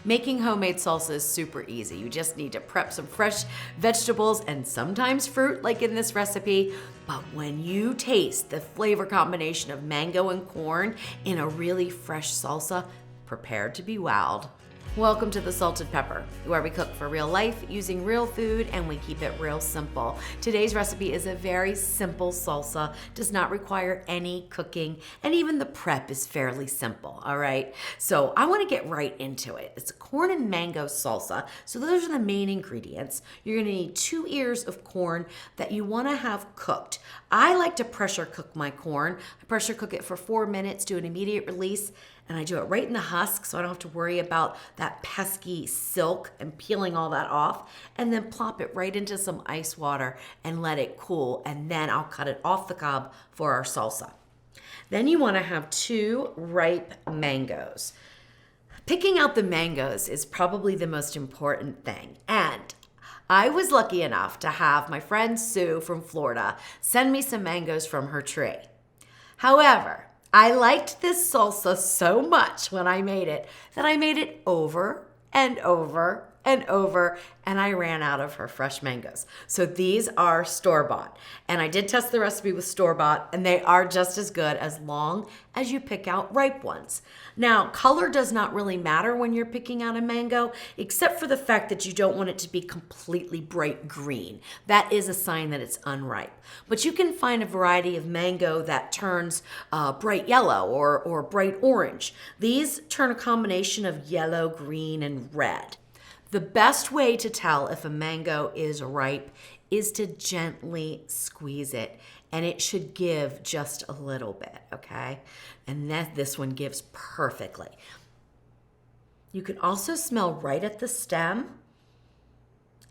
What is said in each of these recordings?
Making homemade salsa is super easy. You just need to prep some fresh vegetables and sometimes fruit, like in this recipe. But when you taste the flavor combination of mango and corn in a really fresh salsa, prepare to be wowed. Welcome to the Salted Pepper, where we cook for real life using real food and we keep it real simple. Today's recipe is a very simple salsa, does not require any cooking, and even the prep is fairly simple, all right? So I want to get right into it. It's a corn and mango salsa, so those are the main ingredients. You're gonna need 2 ears of corn that you want to have cooked. I like to pressure cook my corn. I pressure cook it for 4 minutes, do an immediate release, and I do it right in the husk so I don't have to worry about that pesky silk and peeling all that off, and then plop it right into some ice water and let it cool, and then I'll cut it off the cob for our salsa. Then you want to have 2 ripe mangoes. Picking out the mangoes is probably the most important thing, and I was lucky enough to have my friend Sue from Florida send me some mangoes from her tree. However, I liked this salsa so much when I made it that I made it over and over and over, and I ran out of her fresh mangoes. So these are store-bought, and I did test the recipe with store-bought, and they are just as good as long as you pick out ripe ones. Now, color does not really matter when you're picking out a mango, except for the fact that you don't want it to be completely bright green. That is a sign that it's unripe. But you can find a variety of mango that turns bright yellow or bright orange. These turn a combination of yellow, green, and red. The best way to tell if a mango is ripe is to gently squeeze it, and it should give just a little bit, okay? And this one gives perfectly. You can also smell right at the stem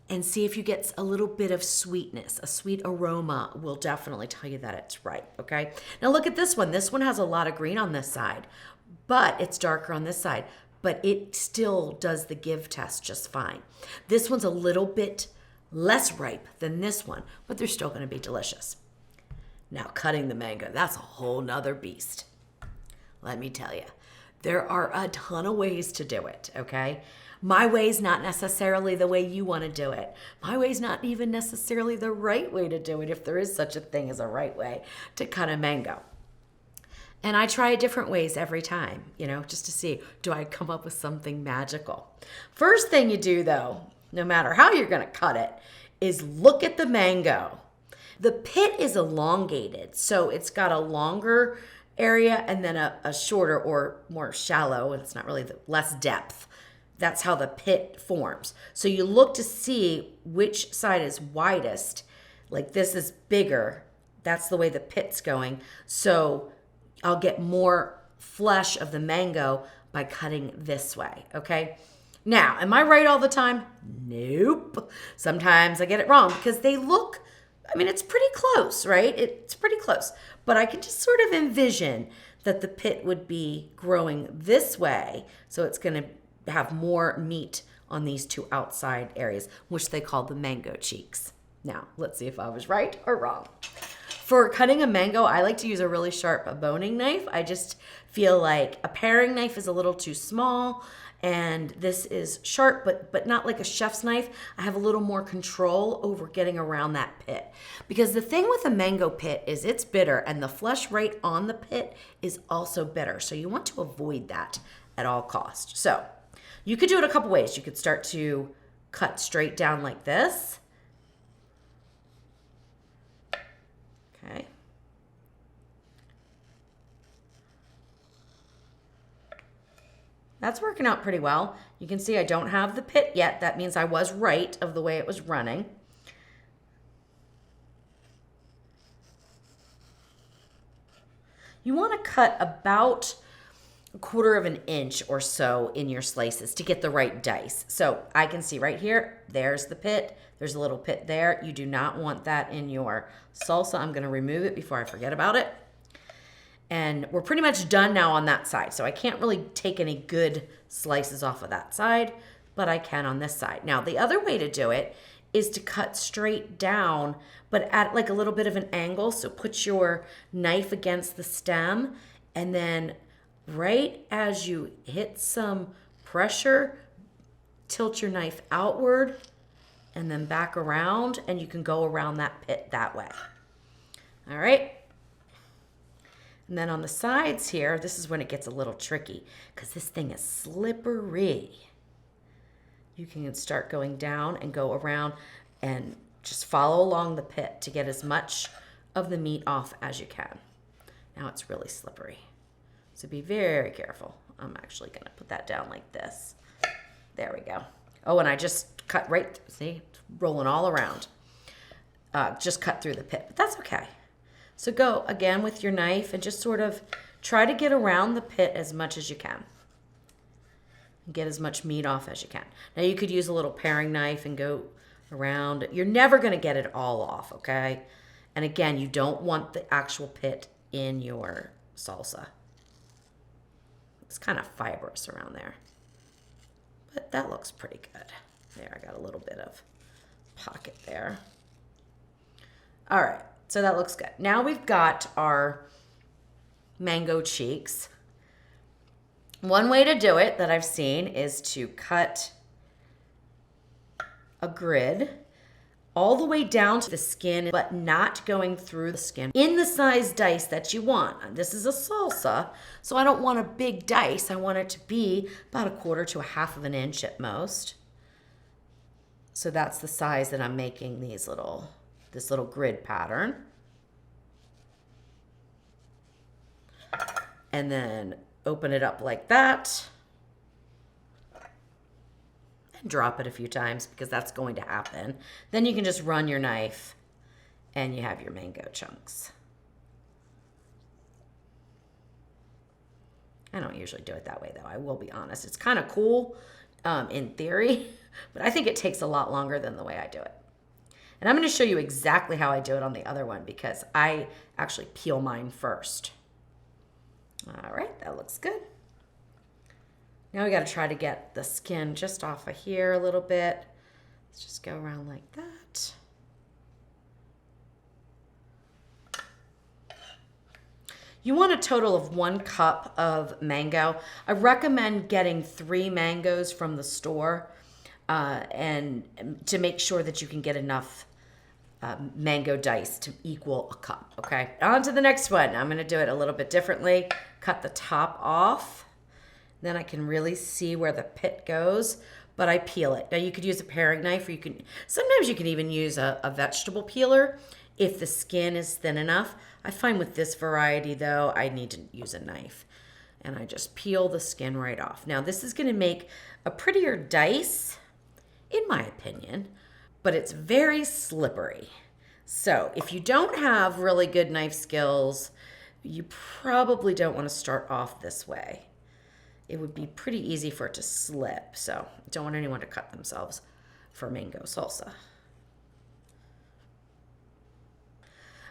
and see if you get a little bit of sweetness. A sweet aroma will definitely tell you that it's ripe, okay? Now look at this one. This one has a lot of green on this side, but it's darker on this side. But it still does the give test just fine. This one's a little bit less ripe than this one, but they're still gonna be delicious. Now, cutting the mango, that's a whole nother beast. Let me tell you, there are a ton of ways to do it, okay? My way is not necessarily the way you wanna do it. My way is not even necessarily the right way to do it, if there is such a thing as a right way to cut a mango. And I try different ways every time, just to see, do I come up with something magical? First thing you do though, no matter how you're gonna cut it, is look at the mango. The pit is elongated, so it's got a longer area and then a shorter or more shallow, and it's not really less depth. That's how the pit forms. So you look to see which side is widest. Like this is bigger, that's the way the pit's going. So I'll get more flesh of the mango by cutting this way, okay? Now, am I right all the time? Nope. Sometimes I get it wrong because they look, it's pretty close, right? It's pretty close. But I can just sort of envision that the pit would be growing this way, so it's gonna have more meat on these 2 outside areas, which they call the mango cheeks. Now, let's see if I was right or wrong. For cutting a mango, I like to use a really sharp boning knife. I just feel like a paring knife is a little too small, and this is sharp, but not like a chef's knife. I have a little more control over getting around that pit. Because the thing with a mango pit is it's bitter, and the flesh right on the pit is also bitter. So you want to avoid that at all costs. So you could do it a couple ways. You could start to cut straight down like this. Okay. That's working out pretty well. You can see I don't have the pit yet. That means I was right of the way it was running. You want to cut about 1/4 of an inch or so in your slices to get the right dice. So I can see right here, there's the pit. There's a little pit there. You do not want that in your salsa. I'm gonna remove it before I forget about it. And we're pretty much done now on that side. So I can't really take any good slices off of that side, but I can on this side. Now, the other way to do it is to cut straight down, but at like a little bit of an angle. So put your knife against the stem, and then right as you hit some pressure, tilt your knife outward and then back around, and you can go around that pit that way. All right. And then on the sides here, this is when it gets a little tricky because this thing is slippery. You can start going down and go around and just follow along the pit to get as much of the meat off as you can. Now it's really slippery, so be very careful. I'm actually gonna put that down like this. There we go. Oh, and I just cut right, see, it's rolling all around. Just cut through the pit, but that's okay. So go again with your knife and just sort of try to get around the pit as much as you can. Get as much meat off as you can. Now you could use a little paring knife and go around. You're never gonna get it all off, okay? And again, you don't want the actual pit in your salsa. It's kind of fibrous around there, but that looks pretty good. There, I got a little bit of pocket there. All right, so that looks good. Now we've got our mango cheeks. One way to do it that I've seen is to cut a grid all the way down to the skin, but not going through the skin in the size dice that you want. This is a salsa, so I don't want a big dice. I want it to be about 1/4 to 1/2 of an inch at most. So that's the size that I'm making this little grid pattern. And then open it up like that. Drop it a few times because that's going to happen. Then you can just run your knife and you have your mango chunks. I don't usually do it that way though, I will be honest. It's kind of cool in theory, but I think it takes a lot longer than the way I do it. And I'm going to show you exactly how I do it on the other one because I actually peel mine first. All right, that looks good. Now we got to try to get the skin just off of here a little bit. Let's just go around like that. You want a total of 1 cup of mango. I recommend getting 3 mangoes from the store and to make sure that you can get enough mango dice to equal a cup, okay? On to the next one. I'm gonna do it a little bit differently. Cut the top off. Then I can really see where the pit goes, but I peel it. Now you could use a paring knife, or sometimes you can even use a vegetable peeler if the skin is thin enough. I find with this variety though, I need to use a knife. And I just peel the skin right off. Now this is gonna make a prettier dice, in my opinion, but it's very slippery. So if you don't have really good knife skills, you probably don't wanna start off this way. It would be pretty easy for it to slip, so don't want anyone to cut themselves for mango salsa.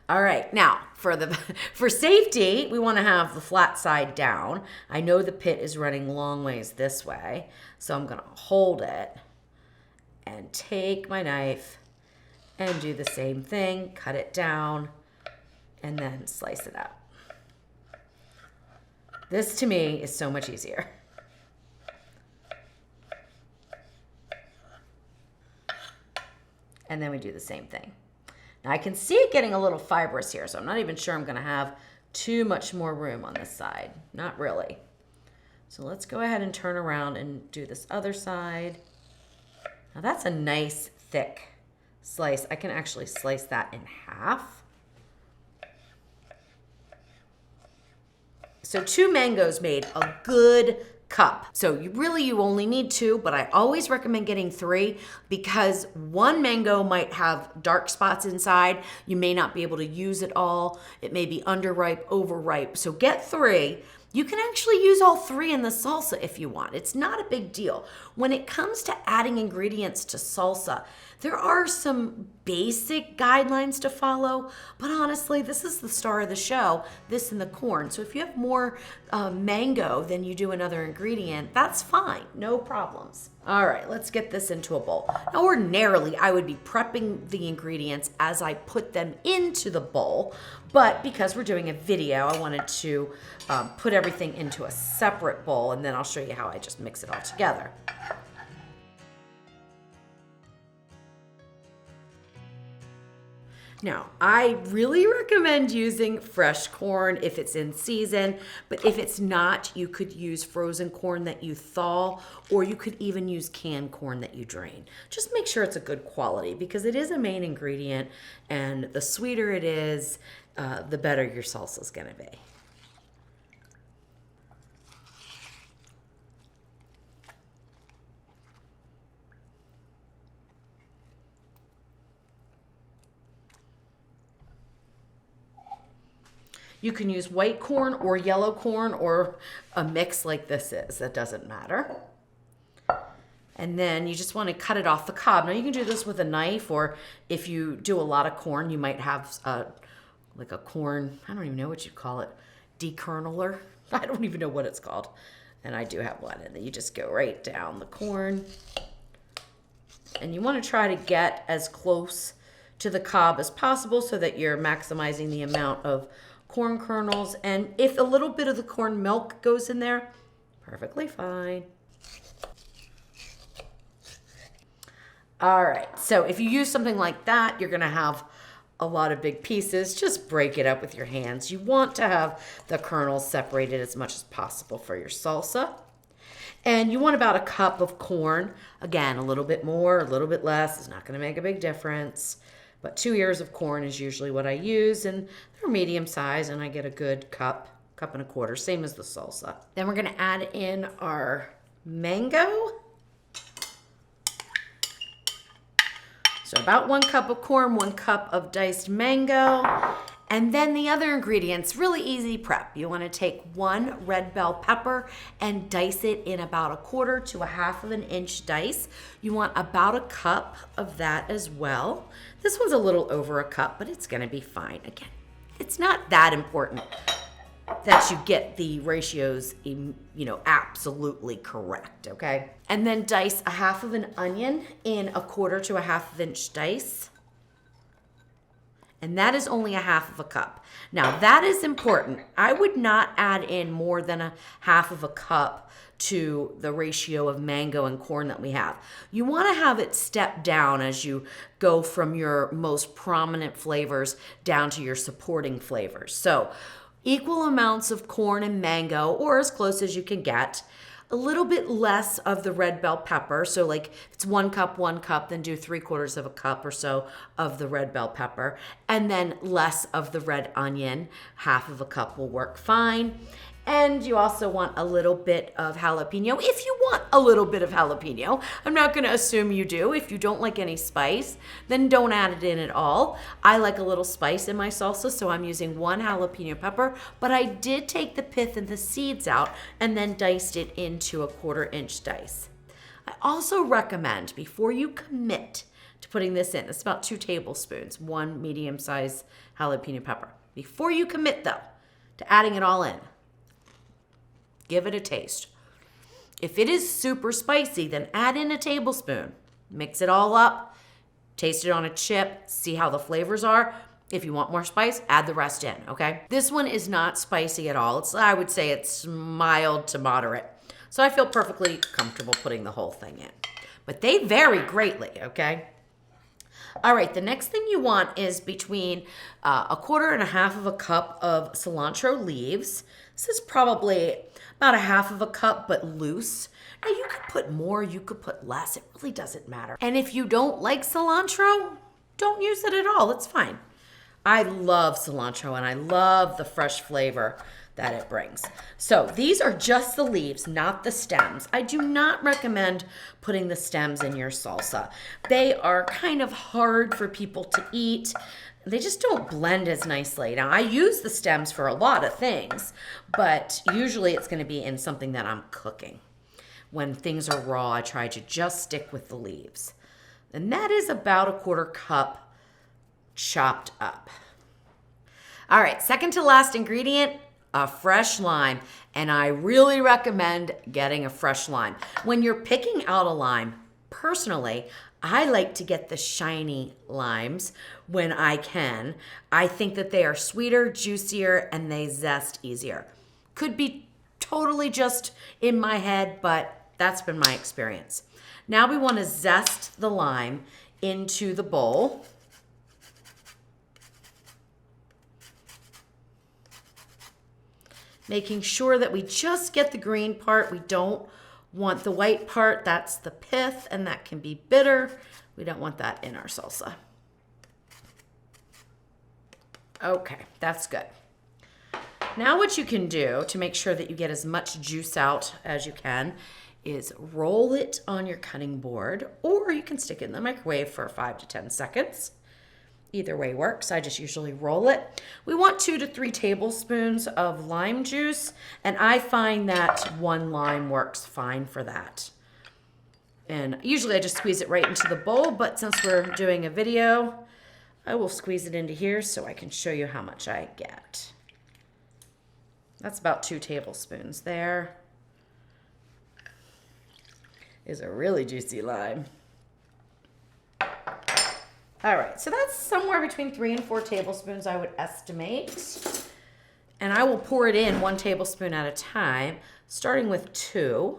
All right, now for safety, we want to have the flat side down. I know the pit is running long ways this way, so I'm going to hold it and take my knife and do the same thing, cut it down, and then slice it out. This to me is so much easier. And then we do the same thing. Now I can see it getting a little fibrous here, so I'm not even sure I'm gonna have too much more room on this side. Not really. So let's go ahead and turn around and do this other side. Now that's a nice thick slice. I can actually slice that in half. So 2 mangoes made a good cup. So you only need 2, but I always recommend getting 3 because 1 mango might have dark spots inside. You may not be able to use it all. It may be underripe, overripe. So get 3. You can actually use all 3 in the salsa if you want. It's not a big deal. When it comes to adding ingredients to salsa, there are some basic guidelines to follow, but honestly, this is the star of the show, this and the corn. So if you have more mango than you do another ingredient, that's fine, no problems. All right, let's get this into a bowl. Now, ordinarily, I would be prepping the ingredients as I put them into the bowl, but because we're doing a video, I wanted to put everything into a separate bowl, and then I'll show you how I just mix it all together. Now, I really recommend using fresh corn if it's in season, but if it's not, you could use frozen corn that you thaw, or you could even use canned corn that you drain. Just make sure it's a good quality because it is a main ingredient, and the sweeter it is, the better your salsa is going to be. You can use white corn or yellow corn or a mix like this is. That doesn't matter. And then you just want to cut it off the cob. Now you can do this with a knife, or if you do a lot of corn, you might have like a corn, I don't even know what you'd call it, dekerneler. I don't even know what it's called. And I do have one. And then you just go right down the corn. And you want to try to get as close to the cob as possible so that you're maximizing the amount of corn kernels. And if a little bit of the corn milk goes in there, perfectly fine. All right, so if you use something like that, you're gonna have a lot of big pieces. Just break it up with your hands. You want to have the kernels separated as much as possible for your salsa. And you want about a cup of corn. Again, a little bit more, a little bit less. It's not gonna make a big difference. But 2 ears of corn is usually what I use, and they're medium size, and I get a good cup and a quarter, same as the salsa. Then we're gonna add in our mango. So about 1 cup of corn, 1 cup of diced mango. And then the other ingredients, really easy prep. You wanna take 1 red bell pepper and dice it in about 1/4 to 1/2 inch dice. You want about 1 cup of that as well. This one's a little over 1 cup, but it's gonna be fine. Again, it's not that important that you get the ratios, absolutely correct, okay? And then dice 1/2 onion in 1/4 to 1/2 inch dice. And that is only 1/2 cup. Now that is important. I would not add in more than 1/2 cup to the ratio of mango and corn that we have. You want to have it step down as you go from your most prominent flavors down to your supporting flavors. So equal amounts of corn and mango, or as close as you can get. A little bit less of the red bell pepper. So like if it's 1 cup, then do 3/4 cup or so of the red bell pepper. And then less of the red onion. 1/2 cup will work fine. And you also want a little bit of jalapeno, if you want a little bit of jalapeno. I'm not gonna assume you do. If you don't like any spice, then don't add it in at all. I like a little spice in my salsa, so I'm using 1 jalapeno pepper, but I did take the pith and the seeds out and then diced it into 1/4 inch dice. I also recommend, before you commit to putting this in, it's about 2 tablespoons, 1 medium-sized jalapeno pepper. Before you commit, though, to adding it all in, give it a taste. If it is super spicy, then add in a tablespoon. Mix it all up, taste it on a chip, see how the flavors are. If you want more spice, add the rest in, okay? This one is not spicy at all. I would say it's mild to moderate. So I feel perfectly comfortable putting the whole thing in. But they vary greatly, okay? All right, the next thing you want is between 1/4 and 1/2 cup of cilantro leaves. This is probably about 1/2 cup, but loose. Now you could put more, you could put less. It really doesn't matter. And if you don't like cilantro, don't use it at all. It's fine. I love cilantro and I love the fresh flavor that it brings. So these are just the leaves, not the stems. I do not recommend putting the stems in your salsa. They are kind of hard for people to eat. They just don't blend as nicely. Now I use the stems for a lot of things, but usually it's gonna be in something that I'm cooking. When things are raw, I try to just stick with the leaves. And that is about 1/4 cup chopped up. All right, second to last ingredient, a fresh lime. And I really recommend getting a fresh lime. When you're picking out a lime, personally, I like to get the shiny limes when I can. I think that they are sweeter, juicier, and they zest easier. Could be totally just in my head, but that's been my experience. Now we want to zest the lime into the bowl. making sure that we just get the green part. We don't want the white part. That's the pith, and that can be bitter. We don't want that in our salsa. Okay, that's good. Now what you can do to make sure that you get as much juice out as you can is roll it on your cutting board, or you can stick it in the microwave for 5 to 10 seconds. Either way works. I just usually roll it. We want 2 to 3 tablespoons of lime juice, and I find that 1 lime works fine for that. And usually I just squeeze it right into the bowl, but since we're doing a video, I will squeeze it into here so I can show you how much I get. That's about 2 tablespoons there. Is a really juicy lime. All right, so that's somewhere between 3 and 4 tablespoons, I would estimate. And I will pour it in 1 tablespoon at a time, starting with 2.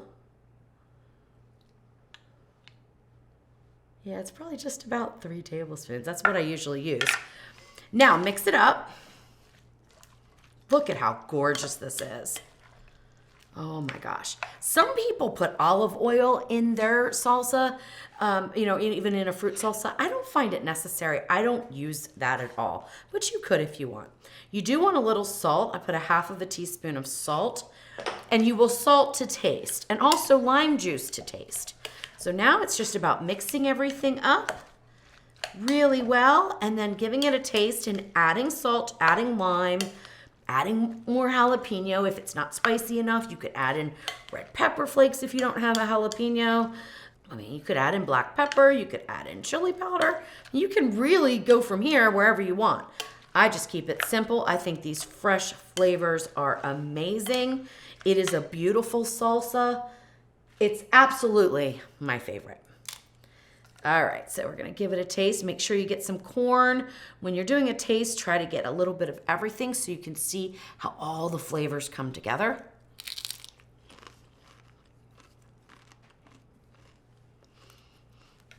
Yeah, it's probably just about 3 tablespoons. That's what I usually use. Now, mix it up. Look at how gorgeous this is. Oh my gosh. Some people put olive oil in their salsa, even in a fruit salsa. I don't find it necessary. I don't use that at all, but you could if you want. You do want a little salt. I put a 1/2 teaspoon of salt, and you will salt to taste, and also lime juice to taste. So now it's just about mixing everything up really well, and then giving it a taste and adding salt, adding lime, adding more jalapeno. If it's not spicy enough, you could add in red pepper flakes if you don't have a jalapeno. I mean, you could add in black pepper, you could add in chili powder. You can really go from here wherever you want. I just keep it simple. I think these fresh flavors are amazing. It is a beautiful salsa. It's absolutely my favorite. All right, so we're gonna give it a taste. Make sure you get some corn. When you're doing a taste, try to get a little bit of everything so you can see how all the flavors come together.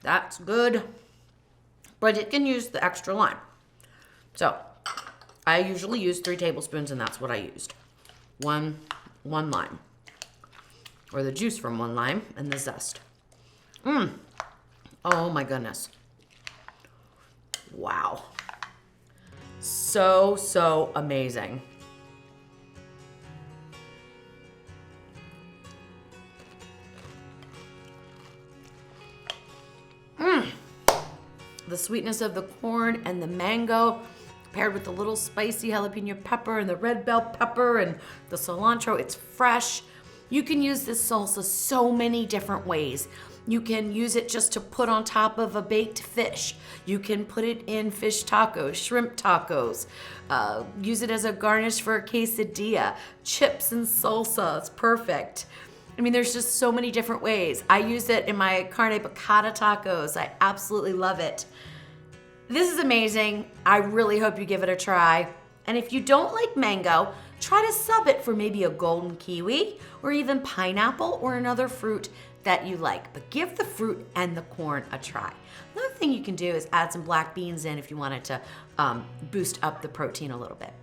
That's good, but it can use the extra lime. So I usually use 3 tablespoons, and that's what I used. One lime, or the juice from 1 lime and the zest. Oh my goodness. Wow. So amazing. The sweetness of the corn and the mango paired with the little spicy jalapeno pepper and the red bell pepper and the cilantro. It's fresh. You can use this salsa so many different ways. You can use it just to put on top of a baked fish. You can put it in fish tacos, shrimp tacos. Use it as a garnish for a quesadilla. Chips and salsa, it's perfect. I mean, there's just so many different ways. I use it in my carne picada tacos. I absolutely love it. This is amazing. I really hope you give it a try. And if you don't like mango, try to sub it for maybe a golden kiwi or even pineapple or another fruit that you like. But give the fruit and the corn a try. Another thing you can do is add some black beans in if you wanted to boost up the protein a little bit.